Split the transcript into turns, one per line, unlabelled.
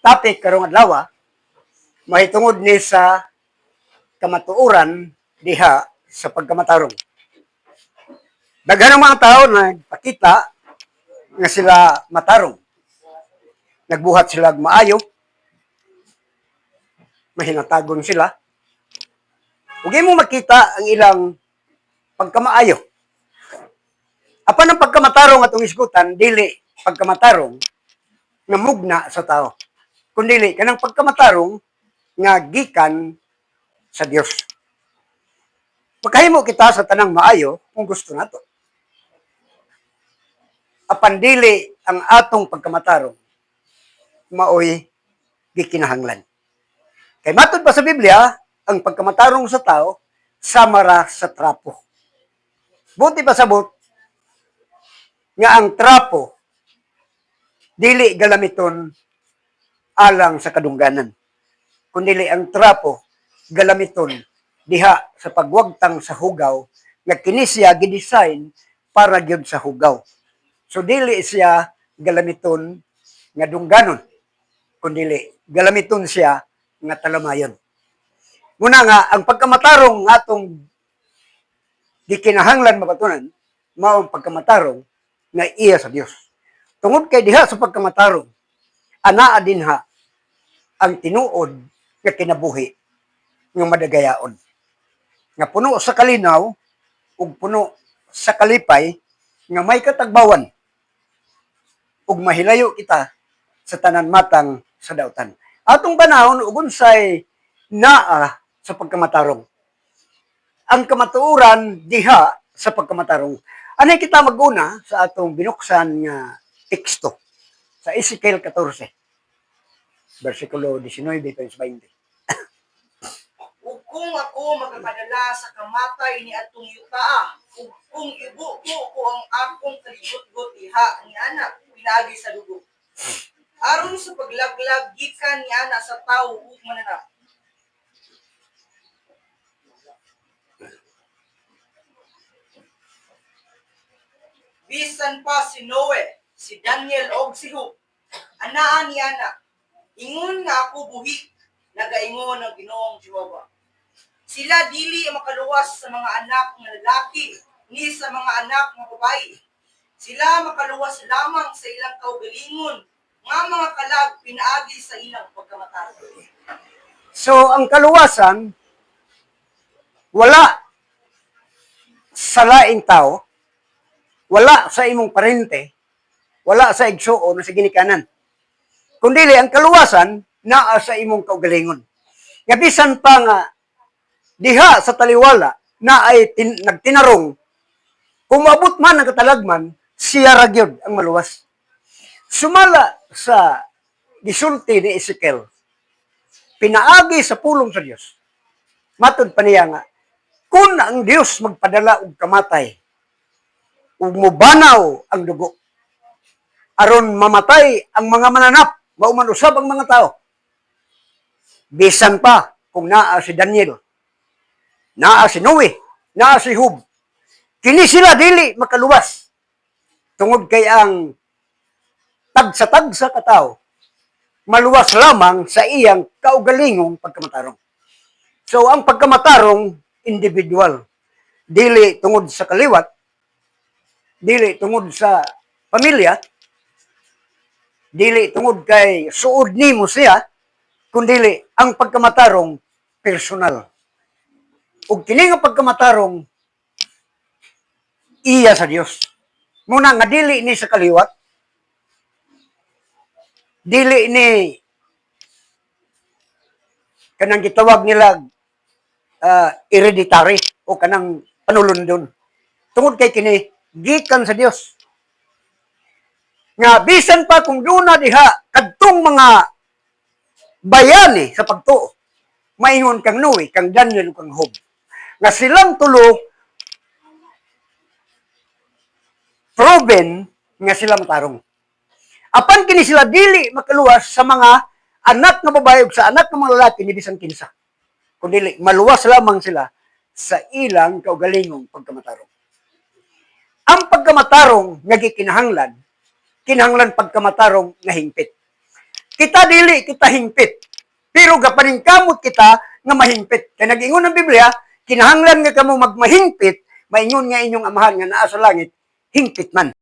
topic karong adlaw mahitungod ni sa kamatuoran diha sa pagkamatarong. Daghan ang mga tao na pakita nga sila matarong. Nagbuhat sila maayo, mahinatagon sila. Ug imo makita ang ilang pagkamaayo. Apan ang pagkamatarong atong isgutan dili pagkamatarong nga mugna sa tao, kundi kanang pagkamatarong nga gikan sa Dios. Makahimo kita sa tanang maayo kung gusto nato. Apan dili ang atong pagkamatarong maoy gikinahanglan. Kay matud pa sa Biblia, ang pagkamatarong sa tao samara sa trapo. Buti pa sabot nga ang trapo dili galamiton alang sa kadungganan, kundi ang trapo galamiton diha sa pagwagtang sa hugaw nga kini siya gidesign para gyud sa hugaw. So dili siya galamiton nga dungganon, kundi galamiton siya nga talamayon. Muna nga ang pagkamatarong nga atong gikinahanglan mapatunan mao ang pagkamatarong nga iya sa Dios. Tungod kay diha sa pagkamatarong anaa dinha ang tinuod nga kinabuhi nga madagayaon. Nga puno sa kalinaw ug puno sa kalipay nga may katagbawan ug mahilayo kita sa tanan matang sa dautan. Atong panahon ug unsay naa sa pagkamatarong. Ang kamatuoran diha sa pagkamatarong. Anay kita maguna sa atong binuksan nga teksto sa Ezekiel 14, versikulo 19-20.
Ug kung ako magapadala sa kamatay ni atong yuta, ug kung ibuko ko ang akong kalibot-got diha ni anak pinaagi sa dugo. Aron sa paglaglag gikan ni anak sa tawo ug mananap. Bisan pa si Noe, si Daniel og si Hub, anaa ni anak, ingon nga ako buhi, nagaingon ang Ginoong Jehova. Sila dili makaluwas sa mga anak nga lalaki, ni sa mga anak nga babae. Sila makaluwas lamang sa ilang kaugalingon, nga mga kalag pinaagi sa ilang pagkamatay.
So ang kaluwasan wala sa laing tao, wala sa imong parente, wala sa igsuon o sa ginikanan. Kundi ang kaluwasan naa sa imong kaugalingon. Nga bisan pa nga diha sa taliwala na ay nagtinarong, kung maabot man ang katalagman, siya ragyod ang maluwas. Sumala sa gisulti ni Ezekiel, pinaagi sa pulong sa Dios. Matod pa niya nga, kung ang Dios magpadala og kamatay, ug mubanaw ang dugo, aron mamatay ang mga mananap, mauman usab ang mga tao. Bisan pa kung naa si Daniel, naa si Noe, naa si Hub, kini sila dili makaluwas. Tungod kay ang tagsa-tagsa ka tao, maluwas lamang sa iyang kaugalingong pagkamatarong. So ang pagkamatarong individual, dili tungod sa kaliwat, dili tungod sa pamilya, dili tungod kay suod nimo siya, kundi ang pagkamatarong personal. Ug kini nga pagkamatarong iya sa Dios. Muna nga dili ni sa kaliwat, dili ni kanang gitawag nila hereditary o kanang panulundon. Tungod kay kini gikan sa Dios. Nga bisan pa kung duna diha kadtong mga bayani sa pagtuo, maingon kang Noe, kang Daniel, kang Hub, nga silang tulo proven nga sila matarong. Apan kini sila dili makaluwas sa mga anak nga babae ug sa anak nga mga lalaki ni bisan kinsa. Kundi maluwas lamang sila sa ilang kaugalingong pagkamatarong. Ang pagkamatarong nga gikinahanglan, kinahanglan pagkamatarong nga hingpit. Kita dili, kita hingpit. Pero gapaning kamot kita nga mahingpit. Kaya nag-ingon ng Biblia, kinahanglan nga kamo magmahingpit, maingon nga inyong amahan nga naa sa langit, hingpit man.